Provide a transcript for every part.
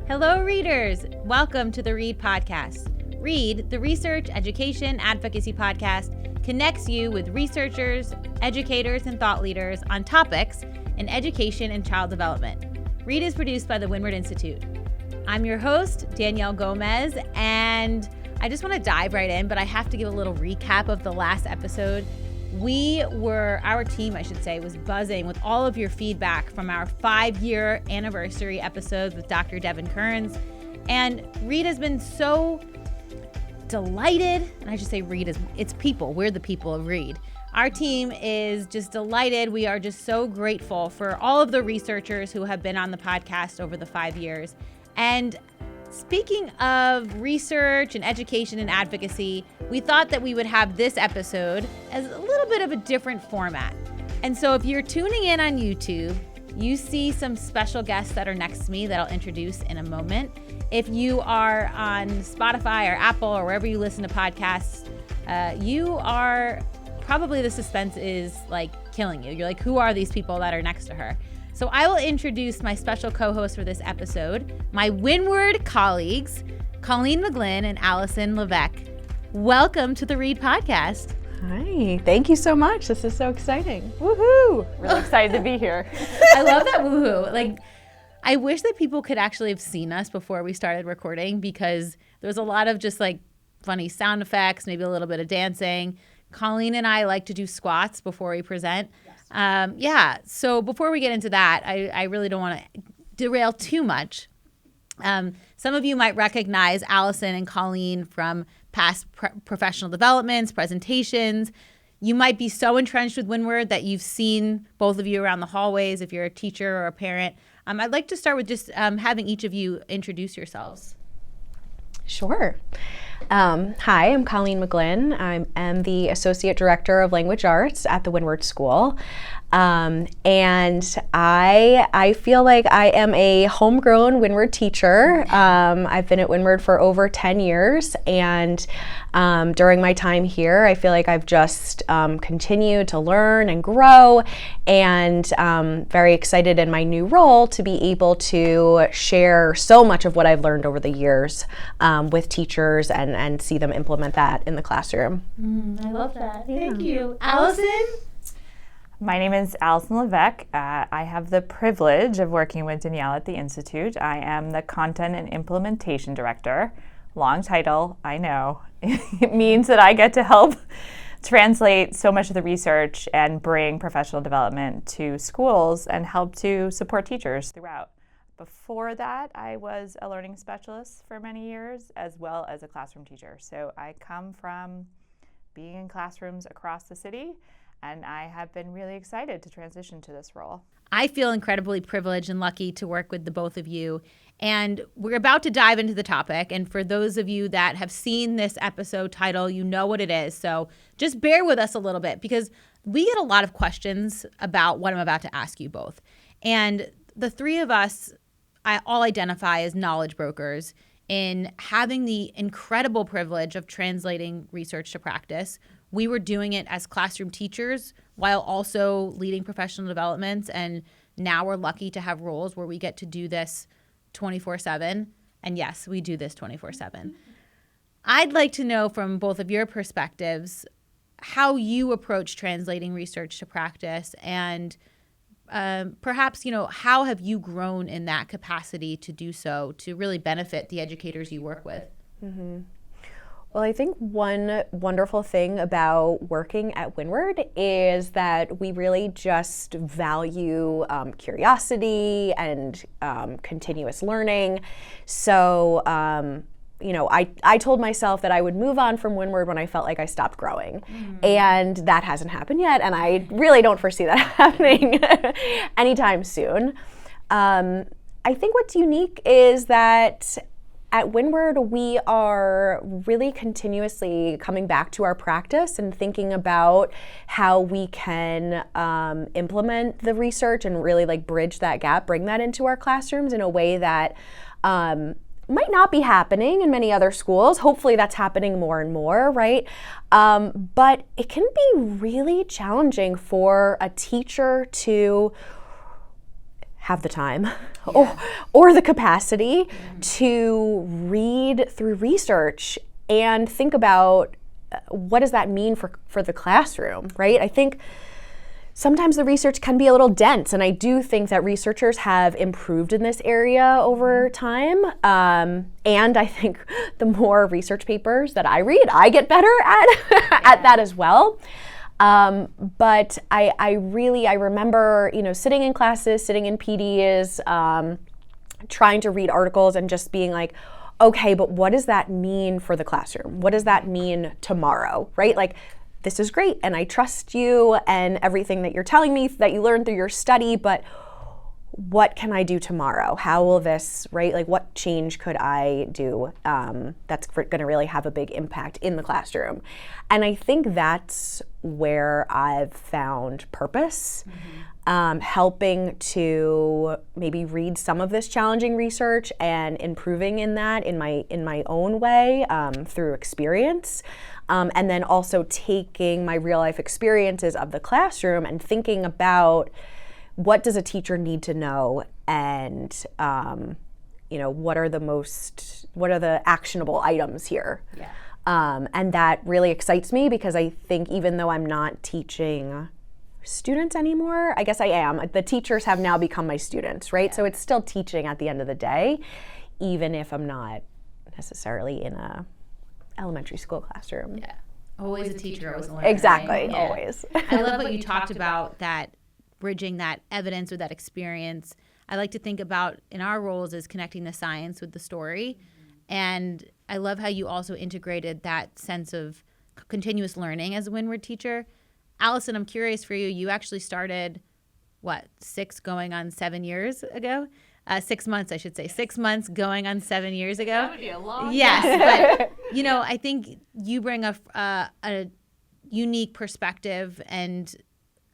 Hello, readers. Welcome to the READ podcast. READ, the Research, Education, Advocacy podcast, connects you with researchers, educators, and thought leaders on topics in education and child development. READ is produced by the Windward Institute. I'm your host, Danielle Gomez, and I just want to dive right in, but I have to give a little recap of the last episode. Our team, was buzzing with all of your feedback from our 5-year anniversary episodes with Dr. Devin Kearns. And READ has been so delighted, and I should say it's people. We're the people of READ. Our team is just delighted. We are just so grateful for all of the researchers who have been on the podcast over the 5 years. And speaking of research and education and advocacy, we thought that we would have this episode as a little bit of a different format. And so if you're tuning in on YouTube, you see some special guests that are next to me that I'll introduce in a moment. If you are on Spotify or Apple or wherever you listen to podcasts, you are probably, the suspense is like killing you. You're like, who are these people that are next to her? So I will introduce my special co-hosts for this episode, my Windward colleagues, Colleen McGlynn and Alison Leveque. Welcome to the READ podcast. Hi, thank you so much. This is so exciting. Woohoo! Really excited to be here. I love that woohoo. Like, I wish that people could actually have seen us before we started recording, because there was a lot of just like funny sound effects, maybe a little bit of dancing. Colleen and I like to do squats before we present. So before we get into that, I really don't want to derail too much. Some of you might recognize Alison and Colleen from past professional developments, presentations. You might be so entrenched with Windward that you've seen both of you around the hallways if you're a teacher or a parent. I'd like to start with just having each of you introduce yourselves. Sure. Hi, I'm Colleen McGlynn. I am the Associate Director of Language Arts at the Windward School. And I feel like I am a homegrown Windward teacher. I've been at Windward for over 10 years, and during my time here, I feel like I've just continued to learn and grow, and very excited in my new role to be able to share so much of what I've learned over the years with teachers and see them implement that in the classroom. I love that. Thank you. Alison? My name is Alison Leveque. I have the privilege of working with Danielle at the Institute. I am the Content and Implementation Director. Long title, I know. It means that I get to help translate so much of the research and bring professional development to schools and help to support teachers throughout. Before that, I was a learning specialist for many years, as well as a classroom teacher. So I come from being in classrooms across the city, and I have been really excited to transition to this role. I feel incredibly privileged and lucky to work with the both of you. And we're about to dive into the topic. And for those of you that have seen this episode title, you know what it is. So just bear with us a little bit, because we get a lot of questions about what I'm about to ask you both. And the three of us, I all identify as knowledge brokers in having the incredible privilege of translating research to practice. We were doing it as classroom teachers while also leading professional developments. And now we're lucky to have roles where we get to do this 24/7. And yes, we do this 24/7. I'd like to know from both of your perspectives how you approach translating research to practice, and perhaps, how have you grown in that capacity to do so, to really benefit the educators you work with? Mm-hmm. Well, I think one wonderful thing about working at Windward is that we really just value curiosity and continuous learning. So, I told myself that I would move on from Windward when I felt like I stopped growing. And that hasn't happened yet, and I really don't foresee that happening anytime soon. I think what's unique is that at Windward, we are really continuously coming back to our practice and thinking about how we can implement the research and really bridge that gap, bring that into our classrooms in a way that might not be happening in many other schools. Hopefully that's happening more and more, right? But it can be really challenging for a teacher to have the time, or the capacity to read through research and think about what does that mean for the classroom, right? I think sometimes the research can be a little dense, and I do think that researchers have improved in this area over time. And I think the more research papers that I read, I get better at that as well. But I remember, sitting in classes, sitting in PDs, trying to read articles and just being like, okay, but what does that mean for the classroom? What does that mean tomorrow, right? Like, this is great, and I trust you and everything that you're telling me that you learned through your study, but what can I do tomorrow? How will this, right? Like, what change could I do that's going to really have a big impact in the classroom? And I think that's where I've found purpose, helping to maybe read some of this challenging research and improving in that in my own way through experience. And then also taking my real life experiences of the classroom and thinking about what does a teacher need to know, and what are the actionable items here. And that really excites me, because I think even though I'm not teaching students anymore, I guess I am, the teachers have now become my students, right? So it's still teaching at the end of the day, even if I'm not necessarily in a elementary school classroom. Yeah. Always a teacher, always a learner. Exactly, right? Yeah. Always. I love what you talked about, that bridging that evidence with that experience. I like to think about in our roles as connecting the science with the story. And I love how you also integrated that sense of continuous learning as a Windward teacher. Alison, I'm curious for you. You actually started, 6 going on 7 years ago? 6 months, I should say. 6 months going on 7 years ago. That would be a long Yes, but I think you bring a unique perspective, and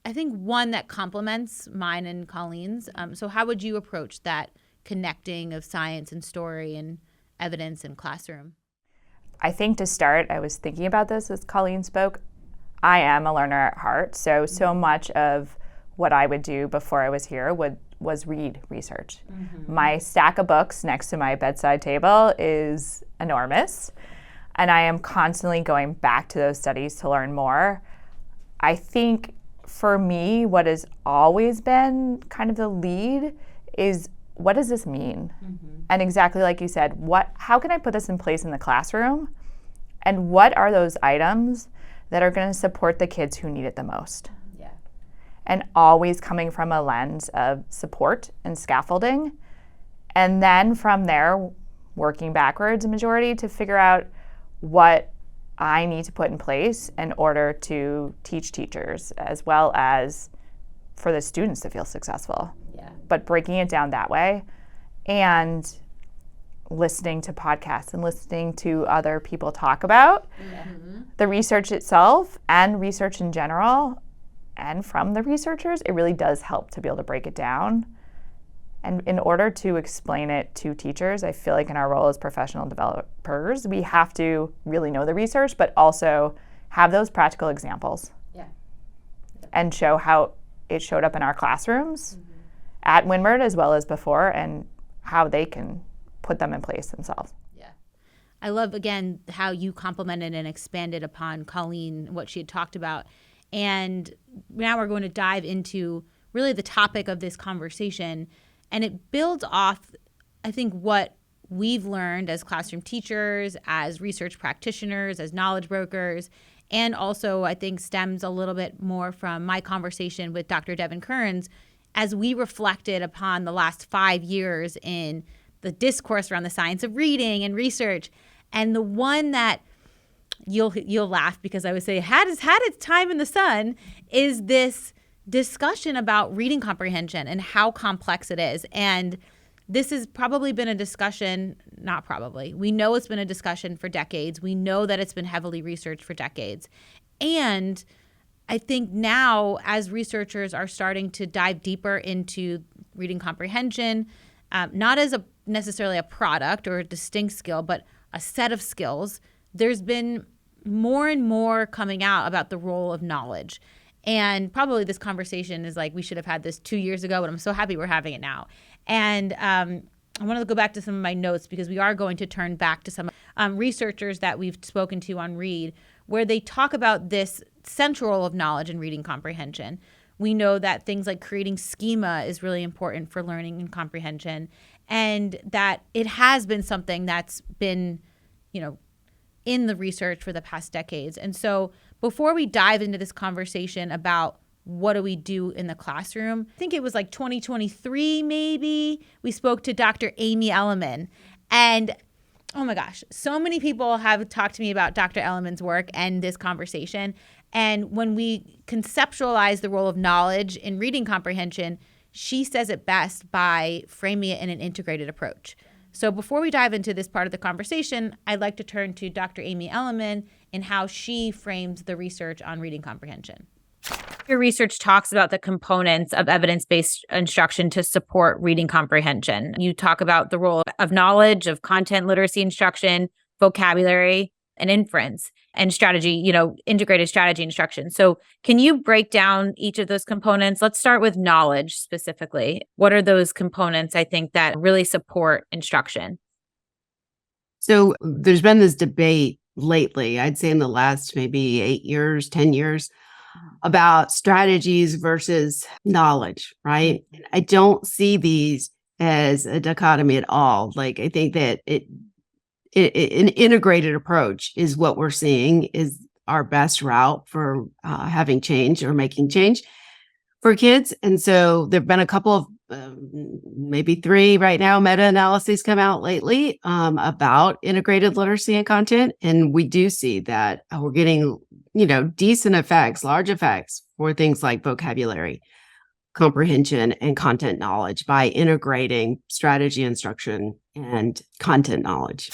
I think one that complements mine and Colleen's. So how would you approach that connecting of science and story and evidence in classroom? I think to start, I was thinking about this as Colleen spoke. I am a learner at heart, so much of what I would do before I was here was read research. My stack of books next to my bedside table is enormous, and I am constantly going back to those studies to learn more. I think for me, what has always been kind of the lead is, what does this mean? And exactly like you said, how can I put this in place in the classroom? And what are those items that are going to support the kids who need it the most? And always coming from a lens of support and scaffolding. And then from there, working backwards a majority to figure out what I need to put in place in order to teach teachers, as well as for the students to feel successful. But breaking it down that way, and listening to podcasts and listening to other people talk about the research itself and research in general. And from the researchers, it really does help to be able to break it down. And in order to explain it to teachers, I feel like in our role as professional developers, we have to really know the research, but also have those practical examples. And show how it showed up in our classrooms at Windward as well as before, and how they can put them in place themselves. I love, again, how you complimented and expanded upon Colleen, what she had talked about. And now we're going to dive into really the topic of this conversation. And it builds off, I think, what we've learned as classroom teachers, as research practitioners, as knowledge brokers, and also I think stems a little bit more from my conversation with Dr. Devin Kearns as we reflected upon the last 5 years in the discourse around the science of reading and research. And the one that you'll laugh, because I would say had its time in the sun, is this discussion about reading comprehension and how complex it is. And this has probably been a discussion, not probably, we know it's been a discussion for decades. We know that it's been heavily researched for decades. And I think now, as researchers are starting to dive deeper into reading comprehension, not as necessarily a product or a distinct skill, but a set of skills, there's been more and more coming out about the role of knowledge. And probably this conversation is like, we should have had this 2 years ago, but I'm so happy we're having it now. And I want to go back to some of my notes because we are going to turn back to some researchers that we've spoken to on READ, where they talk about this central role of knowledge in reading comprehension. We know that things like creating schema is really important for learning and comprehension, and that it has been something that's been, in the research for the past decades. And so before we dive into this conversation about what do we do in the classroom, I think it was like 2023 maybe, we spoke to Dr. Amy Elliman. And oh my gosh, so many people have talked to me about Dr. Elliman's work and this conversation. And when we conceptualize the role of knowledge in reading comprehension, she says it best by framing it in an integrated approach. So before we dive into this part of the conversation, I'd like to turn to Dr. Amy Elliman and how she frames the research on reading comprehension. Your research talks about the components of evidence-based instruction to support reading comprehension. You talk about the role of knowledge, of content literacy instruction, vocabulary, and inference, and strategy, integrated strategy instruction. So can you break down each of those components? Let's start with knowledge specifically. What are those components, I think, that really support instruction? So there's been this debate lately, I'd say in the last maybe 8 years, 10 years, about strategies versus knowledge, right? I don't see these as a dichotomy at all. Like, I think that an integrated approach is what we're seeing is our best route for having change or making change for kids. And so there've been a couple of maybe 3 right now meta-analyses come out lately about integrated literacy and content. And we do see that we're getting, decent effects, large effects for things like vocabulary, comprehension, and content knowledge by integrating strategy instruction and content knowledge.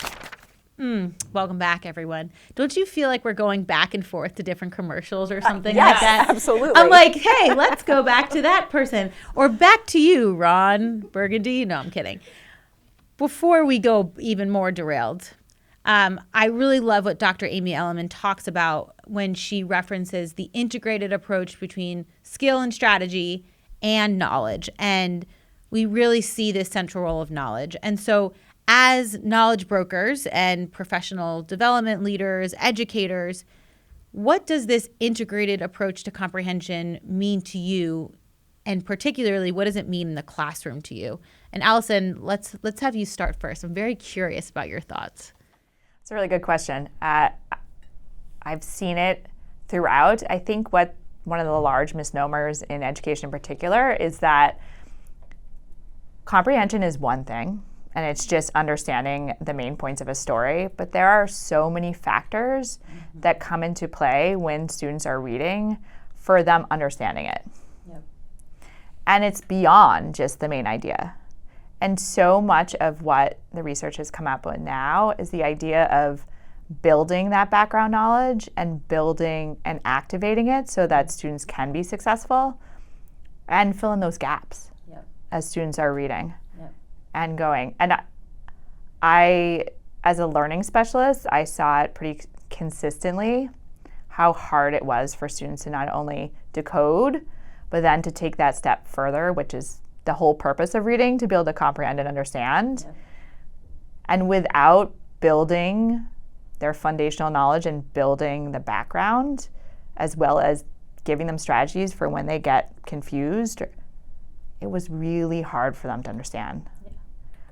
Welcome back, everyone. Don't you feel like we're going back and forth to different commercials or something yes, like that? Absolutely. I'm like, hey, let's go back to that person. Or back to you, Ron Burgundy. No, I'm kidding. Before we go even more derailed, I really love what Dr. Amy Elliman talks about when she references the integrated approach between skill and strategy and knowledge. And we really see this central role of knowledge. And so as knowledge brokers and professional development leaders, educators, what does this integrated approach to comprehension mean to you? And particularly, what does it mean in the classroom to you? And Alison, let's have you start first. I'm very curious about your thoughts. It's a really good question. I've seen it throughout. I think one of the large misnomers in education in particular is that comprehension is one thing, and it's just understanding the main points of a story. But there are so many factors that come into play when students are reading for them understanding it. Yep. And it's beyond just the main idea. And so much of what the research has come up with now is the idea of building that background knowledge and building and activating it so that students can be successful and fill in those gaps as students are reading and going. And I, as a learning specialist, I saw it pretty consistently how hard it was for students to not only decode, but then to take that step further, which is the whole purpose of reading, to be able to comprehend and understand. Yeah. And without building their foundational knowledge and building the background, as well as giving them strategies for when they get confused, it was really hard for them to understand. Yeah.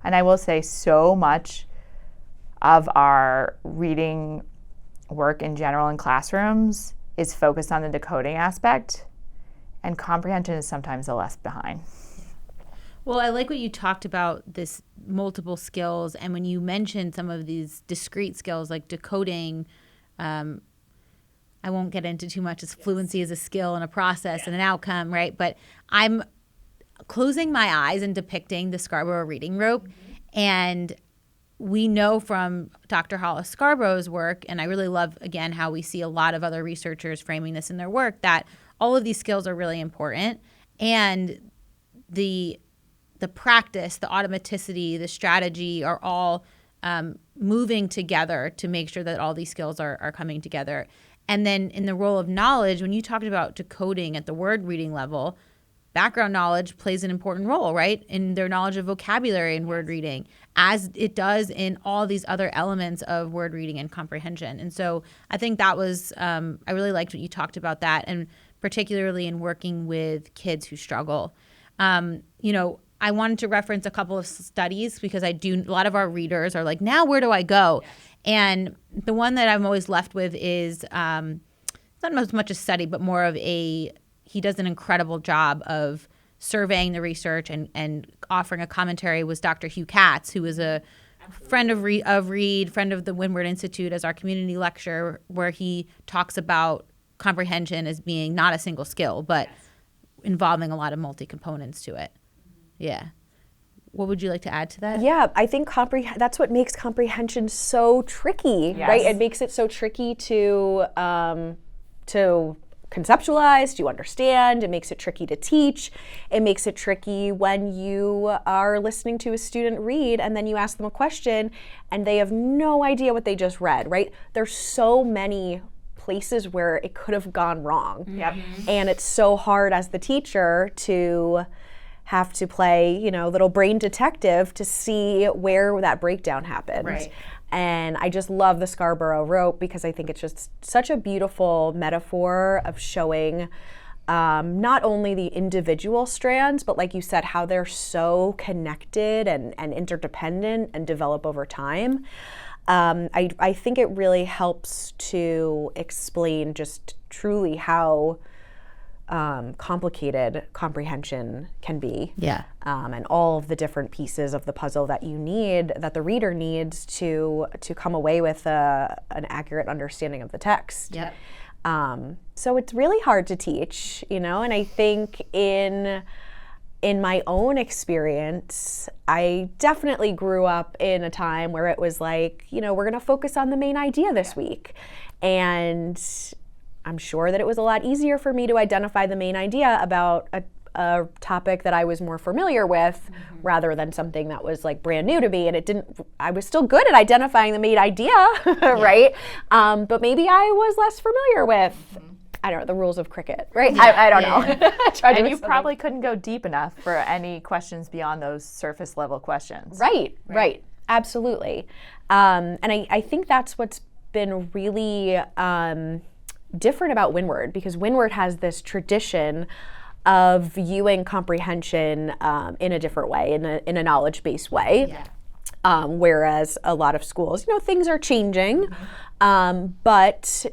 And I will say so much of our reading work in general in classrooms is focused on the decoding aspect, and comprehension is sometimes the left behind. Well, I like what you talked about, this multiple skills, and when you mentioned some of these discrete skills like decoding, I won't get into too much as fluency is a skill and a process and an outcome, right? But I'm closing my eyes and depicting the Scarborough reading rope, and we know from Dr. Hollis Scarborough's work, and I really love, again, how we see a lot of other researchers framing this in their work, that all of these skills are really important, and the practice, the automaticity, the strategy are all moving together to make sure that all these skills are coming together. And then in the role of knowledge, when you talked about decoding at the word reading level, background knowledge plays an important role, right, in their knowledge of vocabulary and word reading, as it does in all these other elements of word reading and comprehension. And so I think that was, I really liked what you talked about that, and particularly in working with kids who struggle. I wanted to reference a couple of studies because a lot of our readers are like, now where do I go? Yes. And the one that I'm always left with is not as much a study, but more of he does an incredible job of surveying the research and offering a commentary, was Dr. Hugh Katz, who is a friend of Reed, friend of the Windward Institute, as our community lecturer, where he talks about comprehension as being not a single skill, but involving a lot of multi-components to it. Yeah. What would you like to add to that? Yeah, I think that's what makes comprehension so tricky, right? It makes it so tricky to conceptualize, to understand. It makes it tricky to teach. It makes it tricky when you are listening to a student read and then you ask them a question and they have no idea what they just read, right? There's so many places where it could have gone wrong. Mm-hmm. And it's so hard as the teacher to have to play, little brain detective to see where that breakdown happened. Right. And I just love the Scarborough rope because I think it's just such a beautiful metaphor of showing not only the individual strands, but like you said, how they're so connected and interdependent and develop over time. I think it really helps to explain just truly how complicated comprehension can be. Yeah. And all of the different pieces of the puzzle that the reader needs to come away with an accurate understanding of the text. Yep. So it's really hard to teach, and I think in my own experience, I definitely grew up in a time where it was like, we're going to focus on the main idea this week. And I'm sure that it was a lot easier for me to identify the main idea about a topic that I was more familiar with rather than something that was like brand new to me. And I was still good at identifying the main idea, right? But maybe I was less familiar with, I don't know, the rules of cricket, right? Yeah. I don't know. And you probably couldn't go deep enough for any questions beyond those surface level questions. Right. Absolutely. And I think that's what's been really different about Windward, because Windward has this tradition of viewing comprehension in a different way, in a knowledge-based way. Yeah. Whereas a lot of schools, things are changing. But,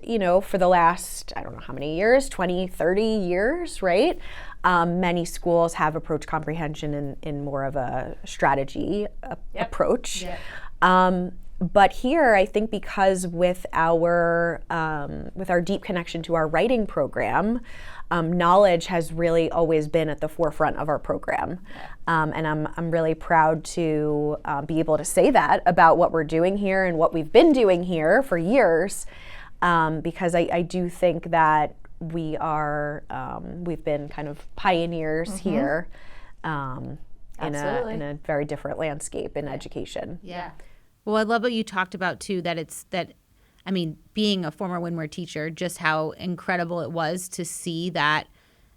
for the last, I don't know how many years, 20, 30 years, right? Many schools have approached comprehension in more of a strategy approach. Yep. But here, I think because with our deep connection to our writing program, knowledge has really always been at the forefront of our program. And I'm really proud to be able to say that about what we're doing here and what we've been doing here for years, because I do think that we've been kind of pioneers here in a very different landscape in education. Yeah. Well, I love what you talked about too, being a former Windward teacher, just how incredible it was to see that,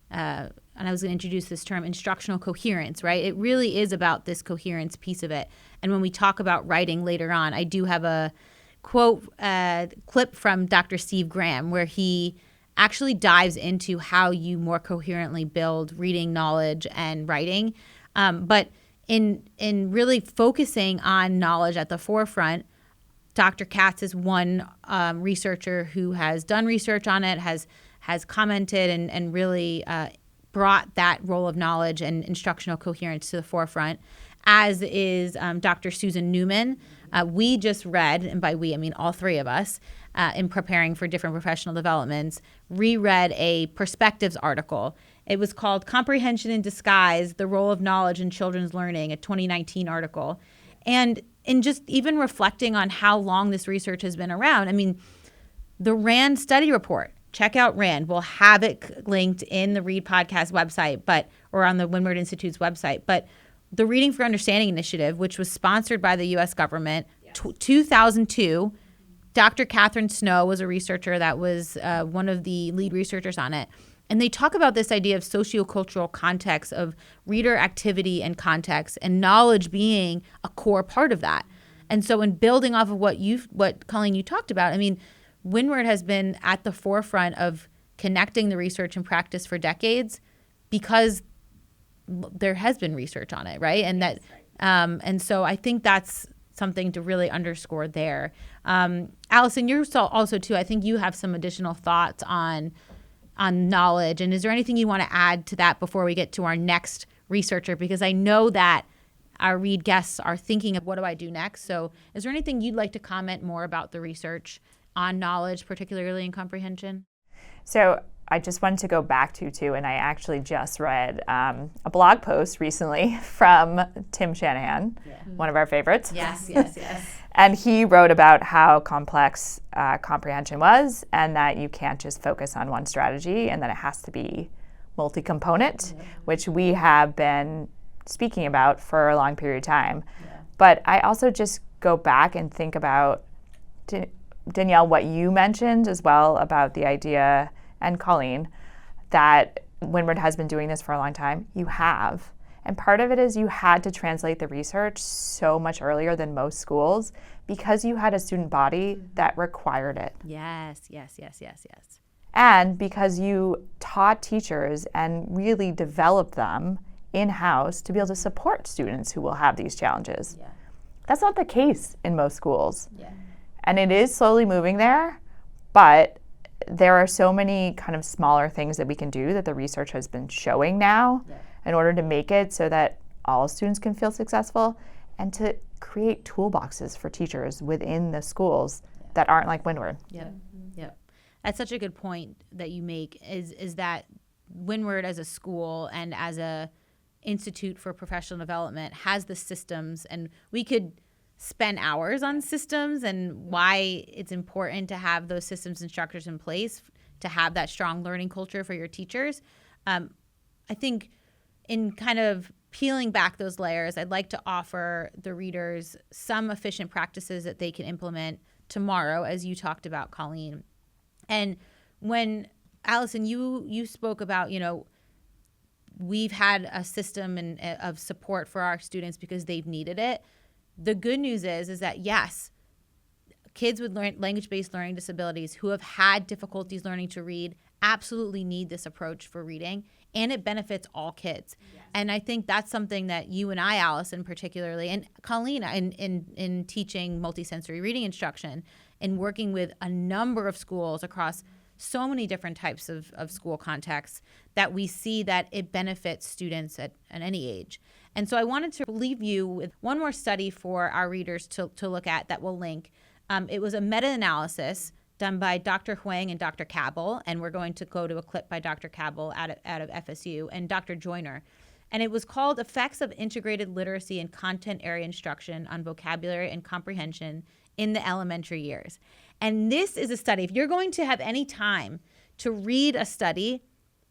and I was going to introduce this term, instructional coherence, right? It really is about this coherence piece of it. And when we talk about writing later on, I do have a clip from Dr. Steve Graham where he actually dives into how you more coherently build reading knowledge and writing. But in really focusing on knowledge at the forefront, Dr. Katz is one researcher who has done research on it, has commented and really brought that role of knowledge and instructional coherence to the forefront, as is Dr. Susan Newman. We just read, and by we I mean all three of us, in preparing for different professional developments, reread a Perspectives article. It was called Comprehension in Disguise, The Role of Knowledge in Children's Learning, a 2019 article. And in just even reflecting on how long this research has been around, the RAND study report, check out RAND. We'll have it linked in the Read Podcast website, or on the Windward Institute's website. But the Reading for Understanding Initiative, which was sponsored by the U.S. government, 2002, Dr. Catherine Snow was a researcher that was one of the lead researchers on it. And they talk about this idea of sociocultural context, of reader activity and context, and knowledge being a core part of that. And so in building off of what Colleen, you talked about, I mean, Windward has been at the forefront of connecting the research and practice for decades because there has been research on it, right? And that, and so I think that's something to really underscore there. Alison, you're also too, I think you have some additional thoughts on knowledge. And is there anything you want to add to that before we get to our next researcher? Because I know that our Read guests are thinking of what do I do next. So is there anything you'd like to comment more about the research on knowledge, particularly in comprehension? So I just wanted to go back to too, and I actually just read a blog post recently from Tim Shanahan, one of our favorites. Yes. And he wrote about how complex comprehension was, and that you can't just focus on one strategy, and that it has to be multi-component, which we have been speaking about for a long period of time. But I also just go back and think about, Danielle, what you mentioned as well about the idea, and Colleen, that Windward has been doing this for a long time. You have. And part of it is you had to translate the research so much earlier than most schools because you had a student body that required it. Yes. And because you taught teachers and really developed them in-house to be able to support students who will have these challenges. That's not the case in most schools. And it is slowly moving there, but there are so many kind of smaller things that we can do that the research has been showing now in order to make it so that all students can feel successful, and to create toolboxes for teachers within the schools that aren't like Windward. Yep. That's such a good point that you make, is that Windward as a school and as a institute for professional development has the systems, and we could spend hours on systems and why it's important to have those systems and structures in place to have that strong learning culture for your teachers. I think in kind of peeling back those layers, I'd like to offer the readers some efficient practices that they can implement tomorrow, as you talked about, Colleen. And when, Alison, you spoke about, we've had a system of support for our students because they've needed it. The good news is that, yes, kids with language-based learning disabilities who have had difficulties learning to read absolutely need this approach for reading, and it benefits all kids. And I think that's something that you and I, Alison, particularly, and Colleen, in teaching multisensory reading instruction and working with a number of schools across so many different types of school contexts, that we see that it benefits students at any age. And so I wanted to leave you with one more study for our readers to look at that we'll link. It was a meta-analysis done by Dr. Huang and Dr. Cabell, and we're going to go to a clip by Dr. Cabell out of FSU, and Dr. Joyner. And it was called Effects of Integrated Literacy and Content Area Instruction on Vocabulary and Comprehension in the Elementary Years. And this is a study, if you're going to have any time to read a study,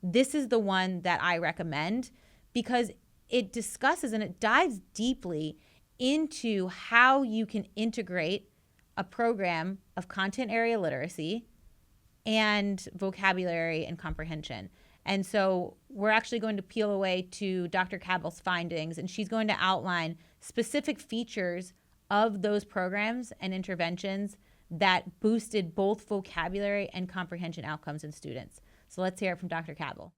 this is the one that I recommend, because it discusses and it dives deeply into how you can integrate a program of content area literacy and vocabulary and comprehension. And so we're actually going to peel away to Dr. Cabell's findings, and she's going to outline specific features of those programs and interventions that boosted both vocabulary and comprehension outcomes in students. So let's hear it from Dr. Cabell.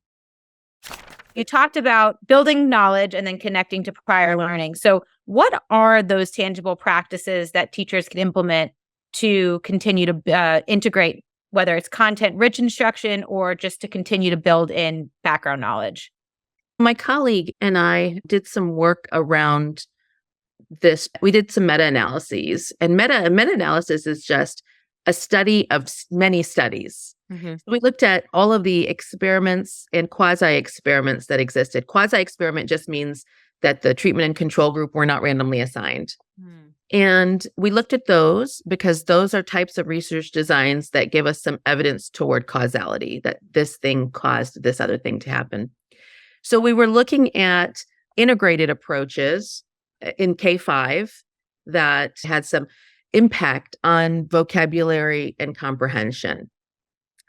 You talked about building knowledge and then connecting to prior learning. So what are those tangible practices that teachers can implement to continue to integrate, whether it's content-rich instruction or just to continue to build in background knowledge? My colleague and I did some work around this. We did some meta-analyses, and meta-analysis is just a study of many studies. Mm-hmm. We looked at all of the experiments and quasi-experiments that existed. Quasi-experiment just means that the treatment and control group were not randomly assigned. Mm. And we looked at those because those are types of research designs that give us some evidence toward causality, that this thing caused this other thing to happen. So we were looking at integrated approaches in K-5 that had some impact on vocabulary and comprehension.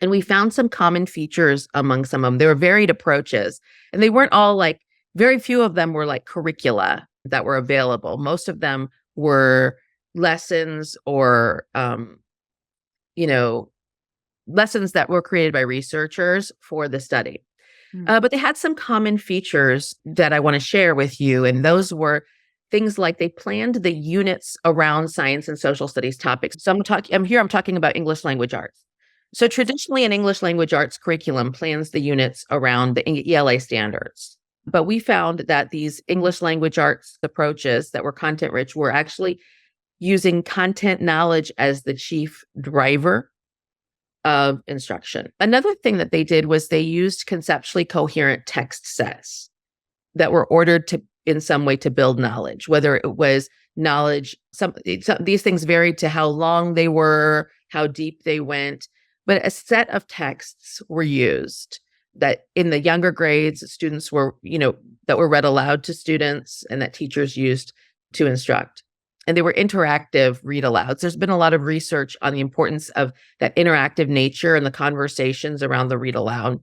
And we found some common features among some of them. There were varied approaches, and they weren't all like, very few of them were like curricula that were available. Most of them were lessons or, lessons that were created by researchers for the study. But they had some common features that I want to share with you. And those were things like they planned the units around science and social studies topics. So I'm talking about English language arts. So traditionally an English language arts curriculum plans the units around the ELA standards. But we found that these English language arts approaches that were content rich were actually using content knowledge as the chief driver of instruction. Another thing that they did was they used conceptually coherent text sets that were ordered to in some way to build knowledge, whether it was knowledge, these things varied to how long they were, how deep they went, but a set of texts were used that in the younger grades, students were, that were read aloud to students and that teachers used to instruct. And they were interactive read alouds. There's been a lot of research on the importance of that interactive nature and the conversations around the read aloud.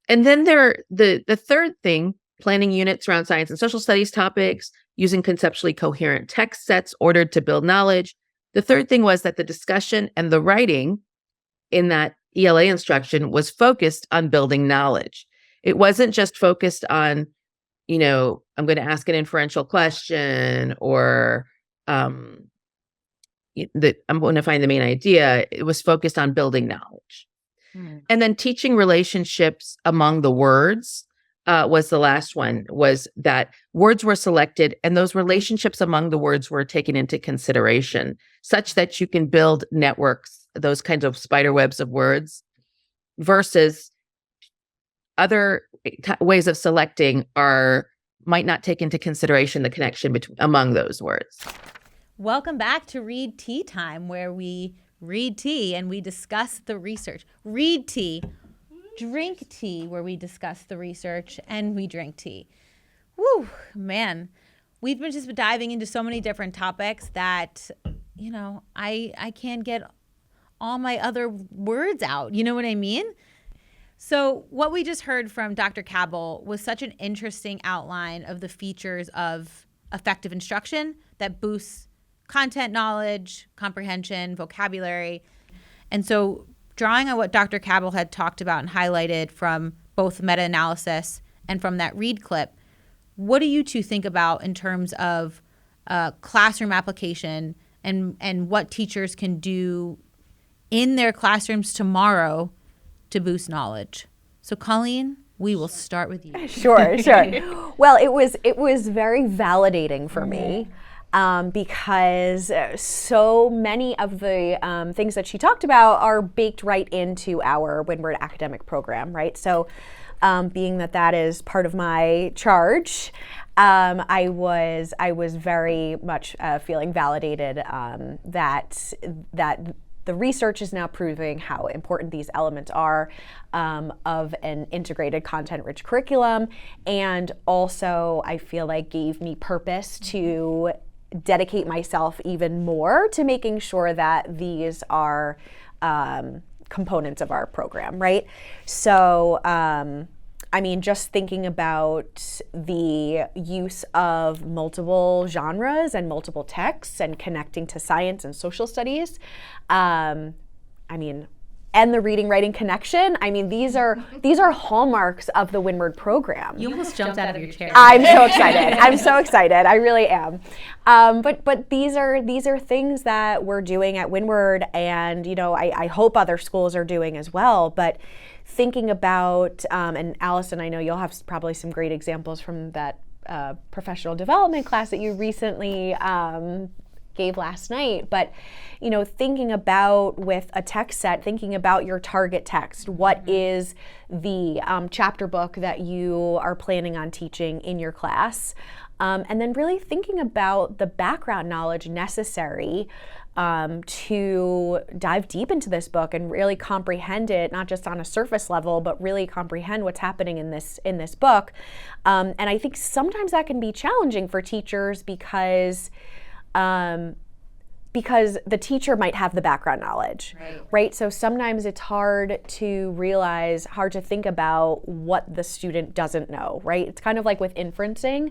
And then the third thing, planning units around science and social studies topics, using conceptually coherent text sets ordered to build knowledge. The third thing was that the discussion and the writing in that ELA instruction was focused on building knowledge. It wasn't just focused on, I'm going to ask an inferential question or I'm going to find the main idea. It was focused on building knowledge. And then teaching relationships among the words was the last one, was that words were selected and those relationships among the words were taken into consideration such that you can build networks, those kinds of spider webs of words, versus other ways of selecting might not take into consideration the connection among those words. Welcome back to Read Tea Time, where we read tea and we discuss the research. Read tea, drink tea, where we discuss the research and we drink tea. Woo, man. We've been just diving into so many different topics that, I can't get all my other words out. You know what I mean? So what we just heard from Dr. Cabell was such an interesting outline of the features of effective instruction that boosts content knowledge, comprehension, vocabulary. And so drawing on what Dr. Cabell had talked about and highlighted from both meta-analysis and from that read clip, what do you two think about in terms of classroom application and what teachers can do in their classrooms tomorrow to boost knowledge? So Colleen, we will start with you. Sure. Well, it was very validating for me because so many of the things that she talked about are baked right into our Windward academic program, right? So being that is part of my charge, I was very much feeling validated that the research is now proving how important these elements are of an integrated content-rich curriculum, and also I feel like gave me purpose to dedicate myself even more to making sure that these are components of our program, right? So, just thinking about the use of multiple genres and multiple texts and connecting to science and social studies, and the reading writing connection. These are hallmarks of the Windward program. You almost jumped out of your chair. I'm so excited. I really am. But these are things that we're doing at Windward, and I hope other schools are doing as well. But thinking about, and Alison, I know you'll have probably some great examples from that professional development class that you recently gave last night, but thinking about with a text set, thinking about your target text, what is the chapter book that you are planning on teaching in your class, and then really thinking about the background knowledge necessary to dive deep into this book and really comprehend it, not just on a surface level, but really comprehend what's happening in this book. And I think sometimes that can be challenging for teachers because because the teacher might have the background knowledge, right? So sometimes it's hard to realize, hard to think about what the student doesn't know, right? It's kind of like with inferencing.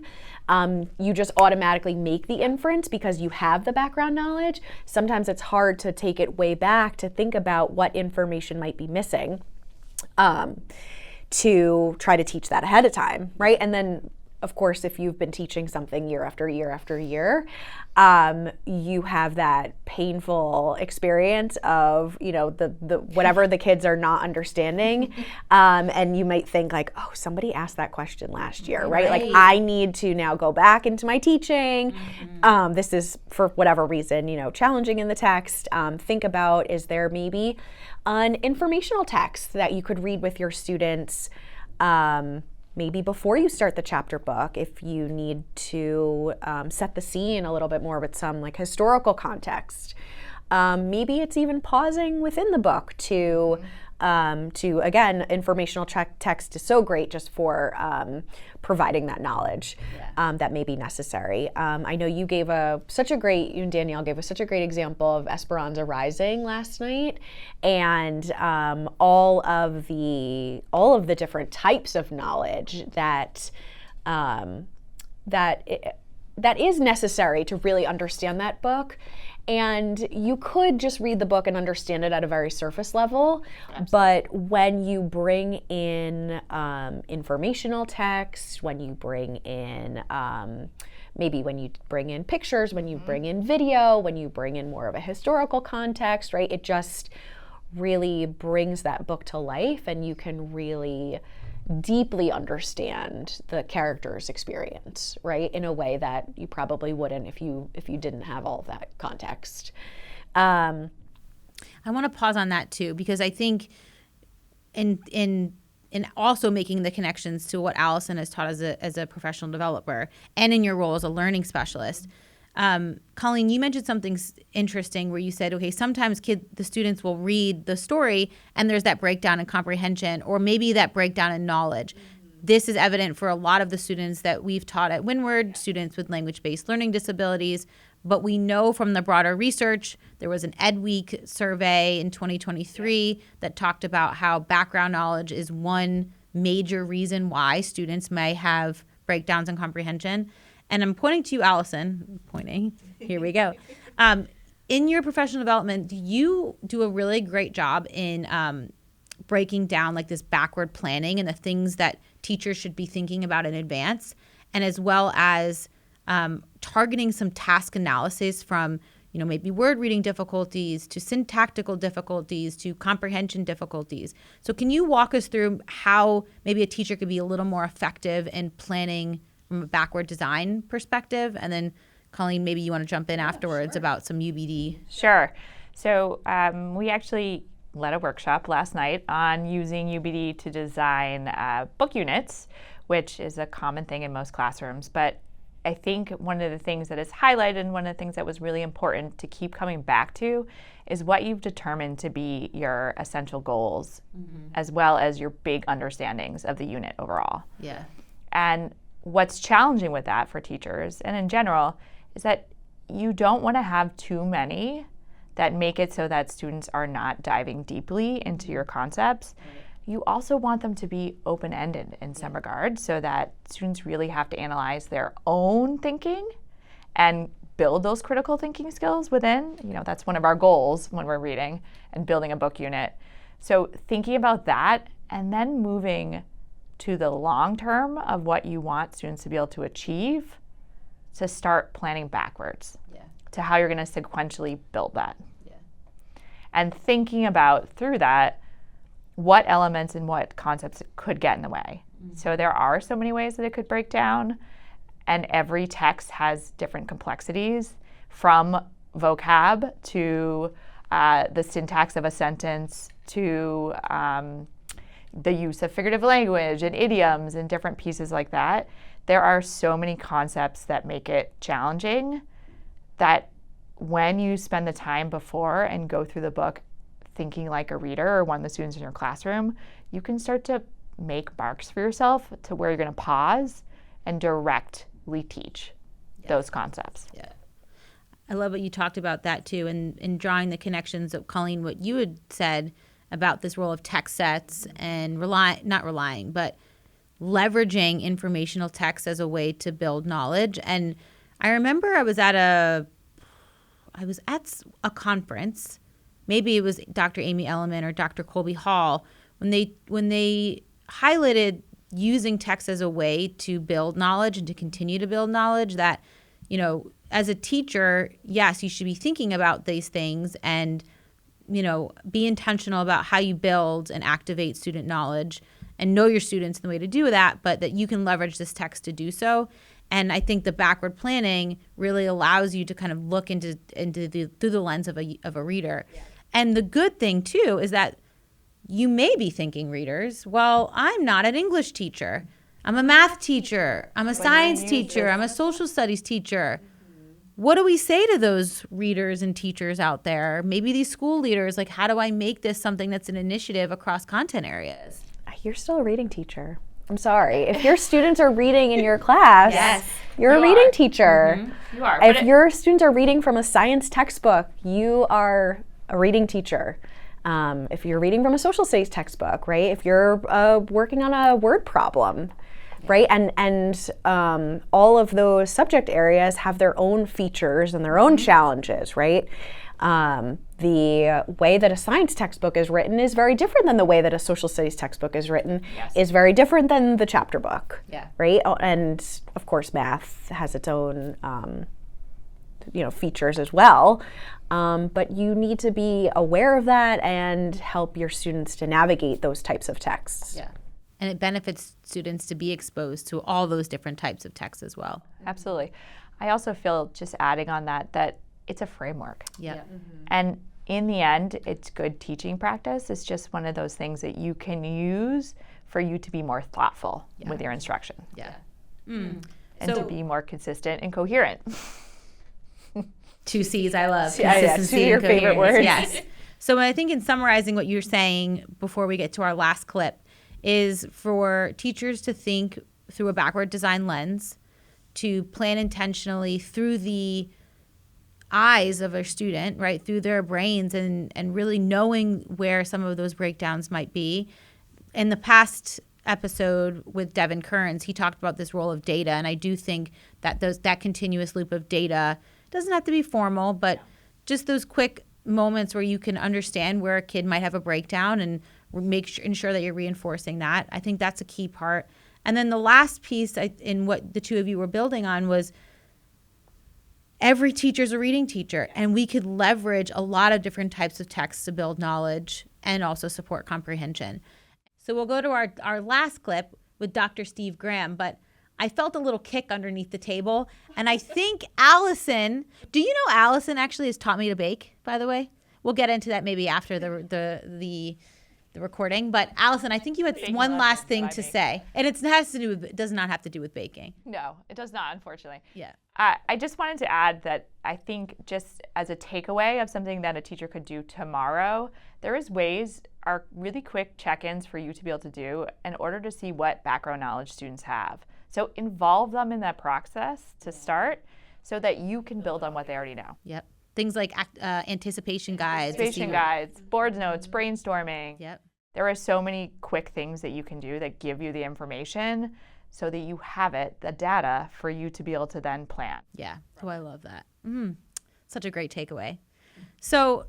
You just automatically make the inference because you have the background knowledge. Sometimes it's hard to take it way back to think about what information might be missing, to try to teach that ahead of time, right? And then, of course, if you've been teaching something year after year after year, you have that painful experience of, the whatever the kids are not understanding, and you might think like, oh, somebody asked that question last year, right? Like, I need to now go back into my teaching. This is, for whatever reason, challenging in the text. Think about, is there maybe an informational text that you could read with your students, maybe before you start the chapter book, if you need to set the scene a little bit more with some like historical context. Maybe it's even pausing within the book to again, informational text is so great just for providing that knowledge that may be necessary. I know you gave you and Danielle gave us such a great example of Esperanza Rising last night, and all of the different types of knowledge that is necessary to really understand that book. And you could just read the book and understand it at a very surface level. Absolutely. But when you bring in informational text, when you bring in maybe when you bring in pictures, when you bring in video, when you bring in more of a historical context, right? It just really brings that book to life, and you can really deeply understand the character's experience, right, in a way that you probably wouldn't if you didn't have all of that context. I want to pause on that too, because I think in also making the connections to what Alison has taught as a professional developer, and in your role as a learning specialist. Colleen, you mentioned something interesting where you said, okay, sometimes the students will read the story and there's that breakdown in comprehension, or maybe that breakdown in knowledge. This is evident for a lot of the students that we've taught at Windward, students with language-based learning disabilities. But we know from the broader research, there was an Ed Week survey in 2023 that talked about how background knowledge is one major reason why students may have breakdowns in comprehension. And I'm pointing to you, Alison. Here we go. In your professional development, you do a really great job in breaking down like this backward planning and the things that teachers should be thinking about in advance, and as well as targeting some task analysis from, maybe word reading difficulties to syntactical difficulties to comprehension difficulties. So can you walk us through how maybe a teacher could be a little more effective in planning from a backward design perspective? And then Colleen, maybe you want to jump in afterwards about some UBD. Sure. So we actually led a workshop last night on using UBD to design book units, which is a common thing in most classrooms. But I think one of the things that is highlighted, and one of the things that was really important to keep coming back to, is what you've determined to be your essential goals, as well as your big understandings of the unit overall. Yeah. And what's challenging with that for teachers and in general is that you don't want to have too many that make it so that students are not diving deeply into your concepts. You also want them to be open-ended in some regard, so that students really have to analyze their own thinking and build those critical thinking skills within. That's one of our goals when we're reading and building a book unit. So thinking about that, and then moving to the long term of what you want students to be able to achieve, to start planning backwards to how you're going to sequentially build that. And thinking about through that what elements and what concepts could get in the way. So there are so many ways that it could break down, and every text has different complexities, from vocab to the syntax of a sentence to the use of figurative language and idioms and different pieces like that. There are so many concepts that make it challenging that when you spend the time before and go through the book thinking like a reader or one of the students in your classroom, you can start to make marks for yourself to where you're going to pause and directly teach those concepts. I love what you talked about that too, and drawing the connections of, Colleen, what you had said about this role of text sets and leveraging informational text as a way to build knowledge. And I remember I was at a conference, maybe it was Dr. Amy Elliman or Dr. Colby Hall, when they highlighted using text as a way to build knowledge and to continue to build knowledge, that, you know, as a teacher, yes, you should be thinking about these things and, you know, be intentional about how you build and activate student knowledge and know your students and the way to do that, but that you can leverage this text to do so. And I think the backward planning really allows you to kind of look through the lens of a reader. Yeah. And the good thing too is that you may be thinking, readers, well, I'm not an English teacher. I'm a math teacher. I'm a science teacher. I'm a social studies teacher. What do we say to those readers and teachers out there? Maybe these school leaders, like, how do I make this something that's an initiative across content areas? You're still a reading teacher. I'm sorry. If your students are reading in your class, yes, you're a reading teacher. Mm-hmm. You are. If your students are reading from a science textbook, you are a reading teacher. If you're reading from a social studies textbook, right? If you're working on a word problem, right? And all of those subject areas have their own features and their own challenges, right? The way that a science textbook is written is very different than the way that a social studies textbook is written, is very different than the chapter book, right? And of course, math has its own, features as well. But you need to be aware of that and help your students to navigate those types of texts. Yeah. And it benefits students to be exposed to all those different types of texts as well. Absolutely. I also feel, just adding on that it's a framework. Yeah. Mm-hmm. And in the end, it's good teaching practice. It's just one of those things that you can use for you to be more thoughtful with your instruction. Yeah. And to be more consistent and coherent. 2 C's I love. Consistency, two of your favorite words. Yes. So I think in summarizing what you're saying before we get to our last clip is for teachers to think through a backward design lens, to plan intentionally through the eyes of a student, right, through their brains, and really knowing where some of those breakdowns might be. In the past episode with Devin Kearns, he talked about this role of data, and I do think that that continuous loop of data doesn't have to be formal, but just those quick moments where you can understand where a kid might have a breakdown and ensure that you're reinforcing that. I think that's a key part. And then the last piece in what the two of you were building on was every teacher's a reading teacher, and we could leverage a lot of different types of texts to build knowledge and also support comprehension. So we'll go to our last clip with Dr. Steve Graham, but I felt a little kick underneath the table, and I think Alison, do you know Alison actually has taught me to bake, by the way? We'll get into that maybe after the recording, but Alison, I think you had one last thing to say, and it does not have to do with baking. No, it does not, unfortunately. Yeah. I just wanted to add that I think, just as a takeaway of something that a teacher could do tomorrow, there is ways, are really quick check-ins for you to be able to do in order to see what background knowledge students have. So involve them in that process to start so that you can build on what they already know. Yep. Things like anticipation guides. Board notes, brainstorming. Yep. There are so many quick things that you can do that give you the information so that you have it, the data, for you to be able to then plan. Yeah. Oh, I love that. Such a great takeaway. So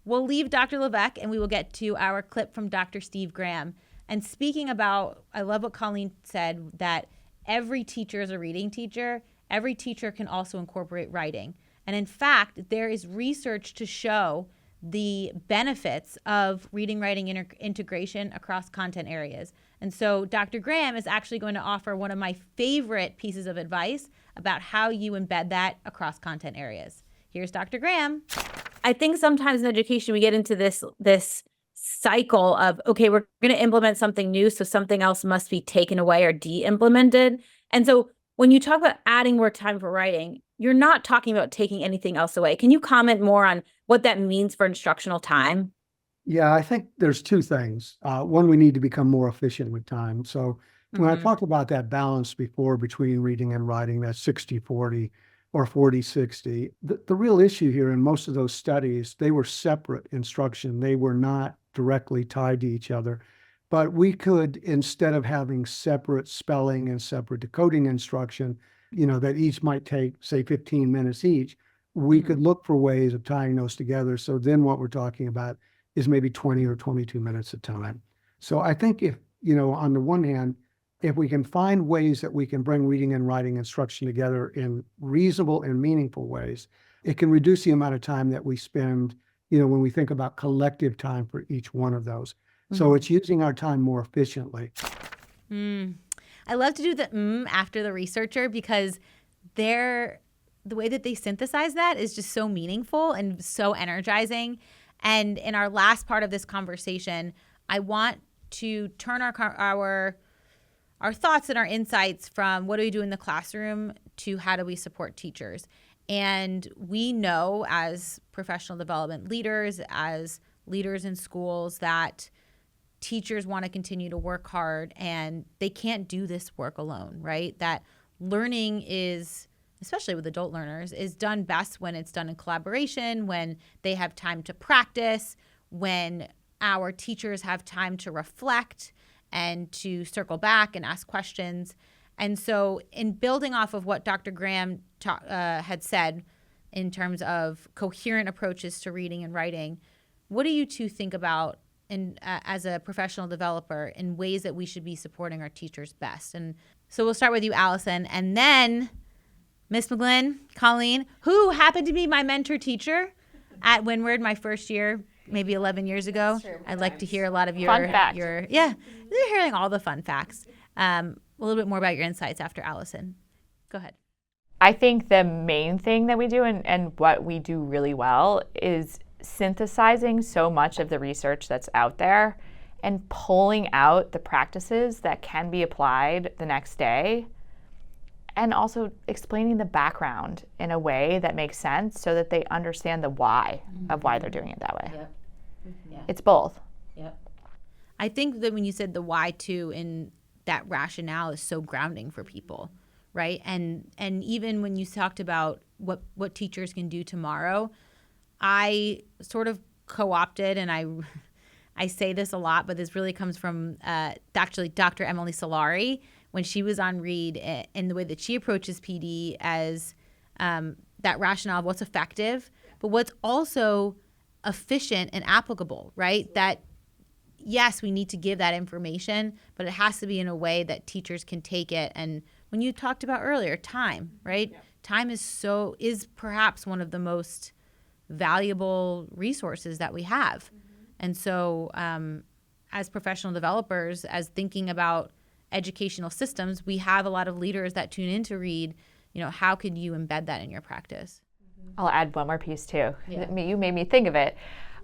we'll leave Dr. Leveque and we will get to our clip from Dr. Steve Graham. And speaking about, I love what Colleen said, that every teacher is a reading teacher. Every teacher can also incorporate writing. And in fact, there is research to show the benefits of reading-writing integration across content areas. And so Dr. Graham is actually going to offer one of my favorite pieces of advice about how you embed that across content areas. Here's Dr. Graham. I think sometimes in education we get into this cycle of, okay, we're going to implement something new, so something else must be taken away or de-implemented. And so when you talk about adding more time for writing, you're not talking about taking anything else away. Can you comment more on what that means for instructional time? Yeah, I think there's two things. One, we need to become more efficient with time. So when I talked about that balance before between reading and writing, that 60-40, or 40/60. The real issue here in most of those studies, they were separate instruction. They were not directly tied to each other. But we could, instead of having separate spelling and separate decoding instruction, that each might take, say, 15 minutes each, we could look for ways of tying those together. So then what we're talking about is maybe 20 or 22 minutes at a time. So I think if, on the one hand, if we can find ways that we can bring reading and writing instruction together in reasonable and meaningful ways, it can reduce the amount of time that we spend, when we think about collective time for each one of those. So it's using our time more efficiently. I love to do the after the researcher, because the way that they synthesize that is just so meaningful and so energizing. And in our last part of this conversation, I want to turn our thoughts and our insights from what do we do in the classroom to how do we support teachers. And we know as professional development leaders, as leaders in schools, that teachers want to continue to work hard and they can't do this work alone, right? That learning is, especially with adult learners, is done best when it's done in collaboration, when they have time to practice, when our teachers have time to reflect and to circle back and ask questions. And so in building off of what Dr. Graham had said in terms of coherent approaches to reading and writing, what do you two think about as a professional developer in ways that we should be supporting our teachers best? And so we'll start with you, Alison, and then Miss McGlynn, Colleen, who happened to be my mentor teacher at Windward my first year, maybe 11 years ago. I'd like to hear a lot of your Fun fact. you're hearing all the fun facts. A little bit more about your insights after Alison. Go ahead. I think the main thing that we do and what we do really well is synthesizing so much of the research that's out there and pulling out the practices that can be applied the next day, and also explaining the background in a way that makes sense so that they understand the why of why they're doing it that way. Yep. Yeah. It's both. Yep. I think that when you said the why too, in that rationale is so grounding for people, right? And even when you talked about what teachers can do tomorrow, I sort of co-opted, and I say this a lot, but this really comes from actually Dr. Emily Solari when she was on Read, in the way that she approaches PD as that rationale of what's effective, but what's also efficient and applicable, right? That yes, we need to give that information, but it has to be in a way that teachers can take it. And when you talked about earlier, time, right? Yeah. Time is perhaps one of the most valuable resources that we have. And so as professional developers, as thinking about educational systems, we have a lot of leaders that tune in to Read. How could you embed that in your practice? I'll add one more piece too. Yeah. You made me think of it.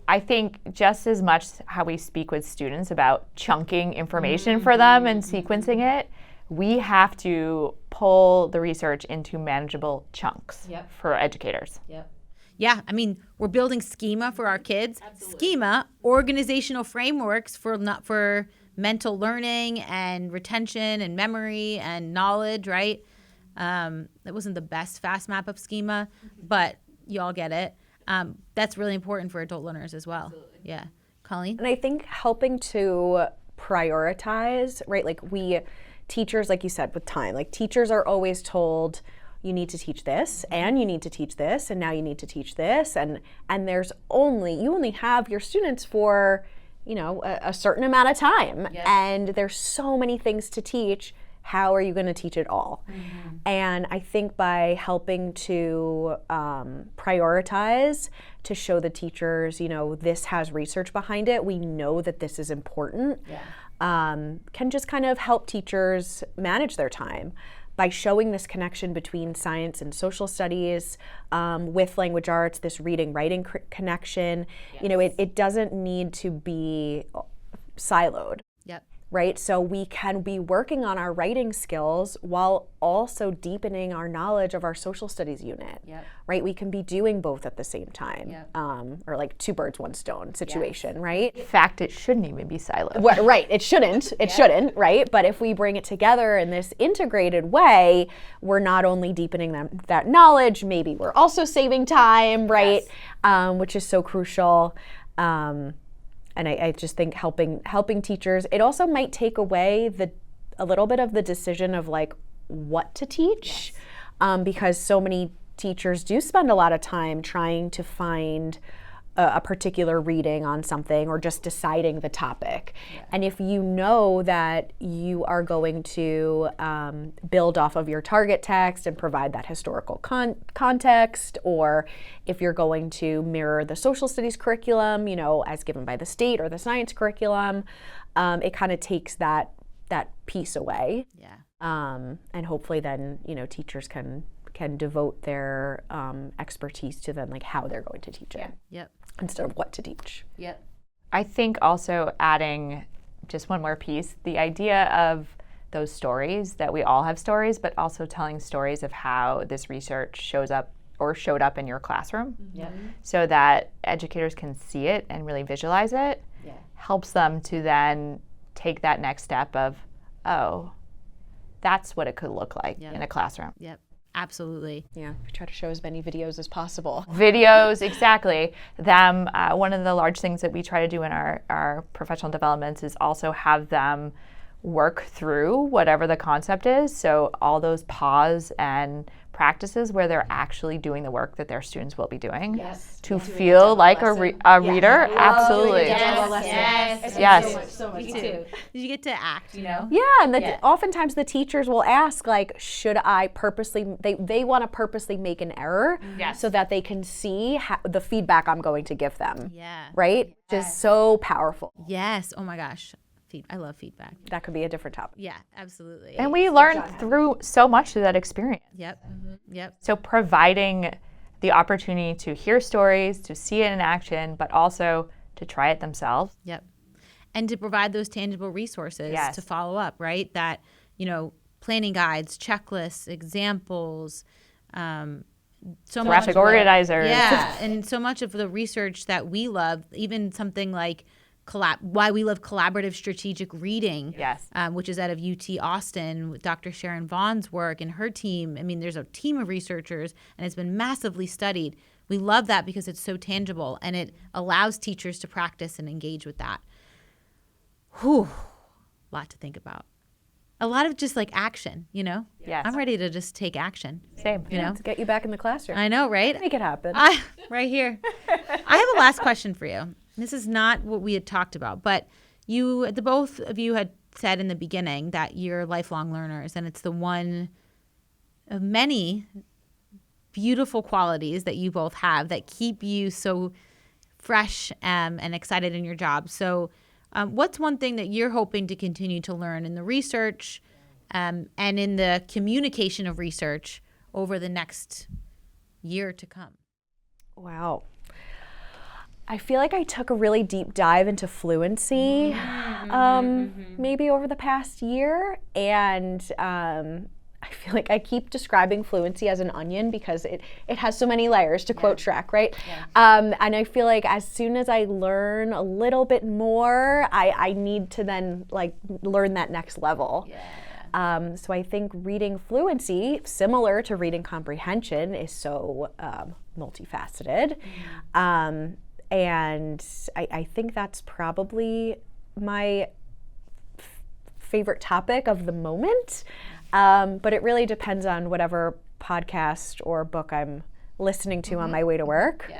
I think just as much how we speak with students about chunking information for them and sequencing it, we have to pull the research into manageable chunks for educators. Yep. Yeah, I mean, we're building schema for our kids. Absolutely. Schema, organizational frameworks for mental learning and retention and memory and knowledge, right? That wasn't the best fast map of schema, but you all get it. That's really important for adult learners as well. Absolutely. Yeah. Colleen? And I think helping to prioritize, right? Like teachers, like you said, with time, like teachers are always told, you need to teach this, and you need to teach this, and now you need to teach this, and you only have your students for, a certain amount of time, and there's so many things to teach. How are you going to teach it all? And I think by helping to prioritize, to show the teachers, this has research behind it, we know that this is important, can just kind of help teachers manage their time. By showing this connection between science and social studies with language arts, this reading-writing connection, it doesn't need to be siloed. Yep. right? So we can be working on our writing skills while also deepening our knowledge of our social studies unit, right? We can be doing both at the same time, or like two birds, one stone situation, right? In fact, it shouldn't even be siloed. Right, it shouldn't, shouldn't, right? But if we bring it together in this integrated way, we're not only deepening that knowledge, maybe we're also saving time, right? Which is so crucial. And I just think helping teachers, it also might take away a little bit of the decision of like what to teach, because so many teachers do spend a lot of time trying to find a particular reading on something or just deciding the topic. And if you know that you are going to build off of your target text and provide that historical context, or if you're going to mirror the social studies curriculum, you know, as given by the state or the science curriculum, it kind of takes that piece away. And hopefully then, you know, teachers can devote their expertise to then like how they're going to teach it. Instead of what to teach. I think also adding just one more piece, the idea of those stories, that we all have stories, but also telling stories of how this research shows up or showed up in your classroom, so that educators can see it and really visualize it, helps them to then take that next step of, oh, that's what it could look like in a classroom. Absolutely. Yeah, we try to show as many videos as possible. Videos, exactly. One of the large things that we try to do in our professional developments is also have them work through whatever the concept is. So all those pause and practices where they're actually doing the work that their students will be doing to feel like a reader. Absolutely. Yes. So much. Me too. You get to act, you know? Yeah, and oftentimes the teachers will ask, like, should I purposely, they want to purposely make an error so that they can see the feedback I'm going to give them. Right? Just so powerful. Yes. Oh my gosh. I love feedback. That could be a different topic. Yeah, absolutely. And we learn through so much through that experience. So providing the opportunity to hear stories, to see it in action, but also to try it themselves. And to provide those tangible resources to follow up, right? That, you know, planning guides, checklists, examples, so graphic organizers. And so much of the research that we love, even something like why we love collaborative strategic reading, which is out of UT Austin with Dr. Sharon Vaughn's work and her team. I mean, there's a team of researchers and it's been massively studied. We love that because it's so tangible and it allows teachers to practice and engage with that. Whew, a lot to think about. A lot of just like action, you know? I'm ready to just take action. Same. You know? To get you back in the classroom. I know, right? Make it happen. Right here. I have a last question for you. This is not what we had talked about, but the both of you had said in the beginning that you're lifelong learners, and it's the one of many beautiful qualities that you both have that keep you so fresh and excited in your job. So what's one thing that you're hoping to continue to learn in the research and in the communication of research over the next year to come? Wow. I feel like I took a really deep dive into fluency maybe over the past year, and I feel like I keep describing fluency as an onion because it has so many layers, to quote Shrek, right? And I feel like as soon as I learn a little bit more, I need to then like learn that next level. So I think reading fluency, similar to reading comprehension, is so multifaceted. And I think that's probably my favorite topic of the moment. But it really depends on whatever podcast or book I'm listening to on my way to work.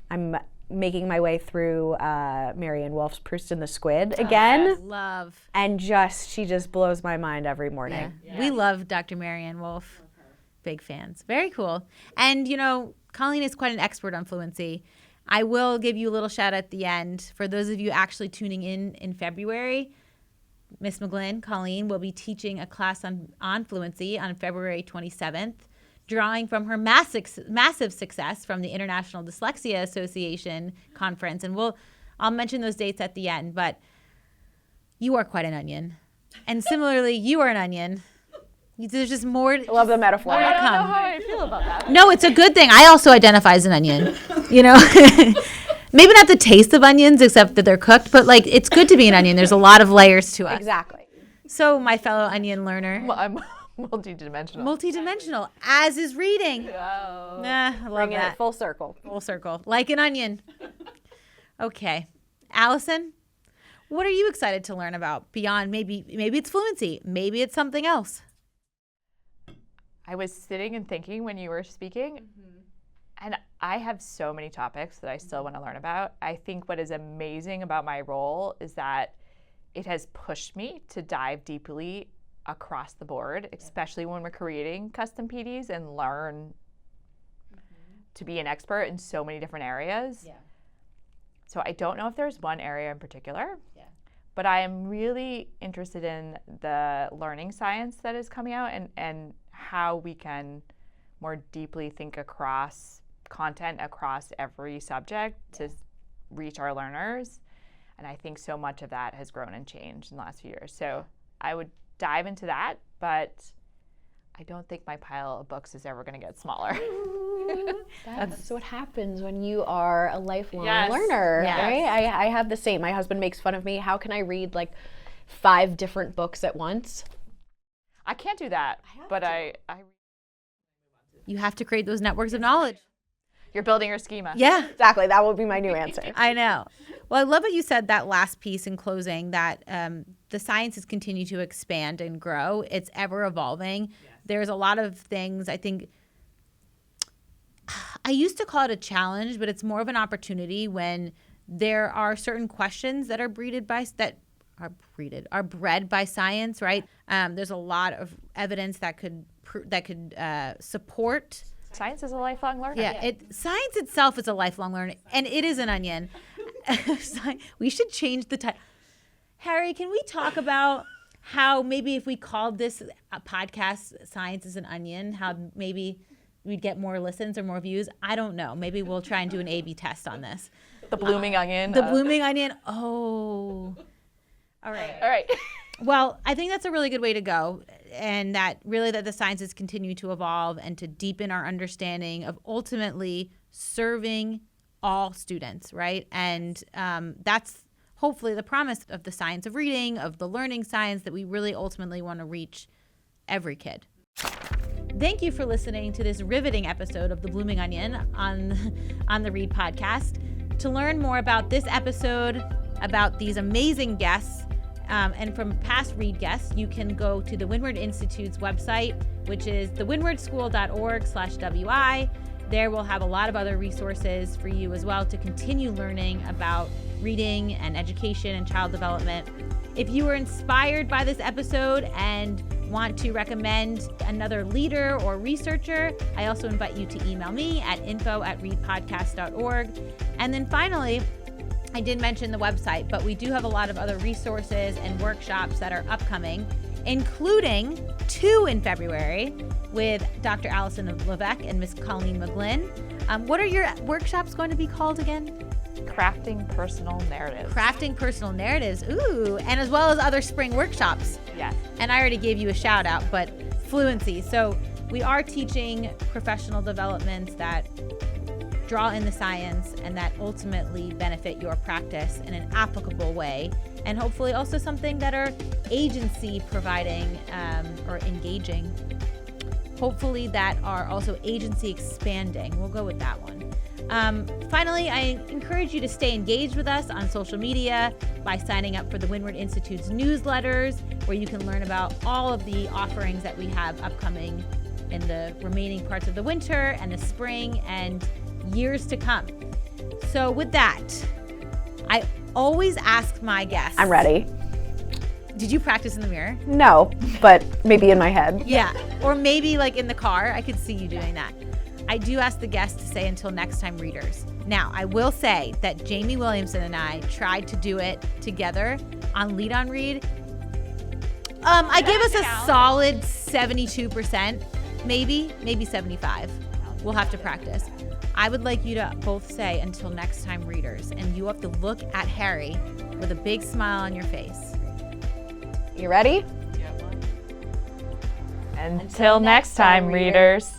I'm making my way through Marianne Wolf's Proust and the Squid again. Love. And she just blows my mind every morning. We love Dr. Marianne Wolf. Big fans. Very cool. And, you know, Colleen is quite an expert on fluency. I will give you a little shout out at the end. For those of you actually tuning in February, Miss McGlynn, Colleen, will be teaching a class on fluency on February 27th, drawing from her massive success from the International Dyslexia Association conference. And I'll mention those dates at the end. But you are quite an onion. And similarly, you are an onion. There's just more. I love the metaphor. more to I don't know come. how I feel about that. No, it's a good thing. I also identify as an onion, you know. Maybe not the taste of onions, except that they're cooked, but like it's good to be an onion. There's a lot of layers to us. Exactly. So, my fellow onion learner, I'm multidimensional. multidimensional, as is reading. Oh. Nah, I love Bringing that. it full circle. Full circle, like an onion. Okay, Allison, what are you excited to learn about beyond maybe it's fluency, maybe it's something else? I was sitting and thinking when you were speaking, and I have so many topics that I still want to learn about. I think what is amazing about my role is that it has pushed me to dive deeply across the board, especially when we're creating custom PDs, and learn to be an expert in so many different areas. Yeah. So I don't know if there's one area in particular, but I am really interested in the learning science that is coming out, and how we can more deeply think across content across every subject to reach our learners. And I think so much of that has grown and changed in the last few years. So I would dive into that, but I don't think my pile of books is ever going to get smaller. That's what happens when you are a lifelong Yes. learner, Yes. right? I have the same. My husband makes fun of me. How can I read like 5 different books at once? I can't do that, but I You have to create those networks of knowledge. you're building your schema. Yeah. Exactly. That would be my new answer. I know. Well, I love what you said, that last piece in closing, that the sciences continue to expand and grow. It's ever evolving. There's a lot of things, I think, I used to call it a challenge, but it's more of an opportunity when there are certain questions that are bred by science, right? There's a lot of evidence that could support. Science is a lifelong learner. Yeah, science itself is a lifelong learner, and it is an onion. We should change the title. Harry, can we talk about how maybe if we called this a podcast, Science is an Onion, how maybe we'd get more listens or more views? I don't know. Maybe we'll try and do an A/B test on this. The blooming onion. The blooming onion. Oh. All right. All right. Well, I think that's a really good way to go, and that the sciences continue to evolve and to deepen our understanding of ultimately serving all students, right? And that's hopefully the promise of the science of reading, of the learning science, that we really ultimately want to reach every kid. Thank you for listening to this riveting episode of The Blooming Onion on the Read podcast. To learn more about this episode, about these amazing guests, and from past Read guests, you can go to the Windward Institute's website, which is thewindwardschool.org/WI. There we'll have a lot of other resources for you as well to continue learning about reading and education and child development. If you were inspired by this episode and want to recommend another leader or researcher, I also invite you to email me at info@readpodcast.org. And then finally, I did mention the website, but we do have a lot of other resources and workshops that are upcoming, including 2 in February with Dr. Alison Leveque and Miss Colleen McGlynn. What are your workshops going to be called again? Crafting personal narratives. Crafting personal narratives. Ooh, and as well as other spring workshops. Yes. And I already gave you a shout out, but fluency. So we are teaching professional developments that draw in the science and that ultimately benefit your practice in an applicable way, and hopefully also something that are agency providing or engaging. Hopefully that are also agency expanding. We'll go with that one. Finally, I encourage you to stay engaged with us on social media by signing up for the Windward Institute's newsletters, where you can learn about all of the offerings that we have upcoming in the remaining parts of the winter and the spring and years to come. So with that, I always ask my guests. I'm ready. Did you practice in the mirror? No, but maybe in my head. Yeah, or maybe like in the car. I could see you doing that. I do ask the guests to say until next time, readers. Now, I will say that Jamie Williamson and I tried to do it together on Lead on Read. I gave us a solid 72%, maybe 75. We'll have to practice. I would like you to both say until next time, readers, and you have to look at Harry with a big smile on your face. You ready? Until next time, readers.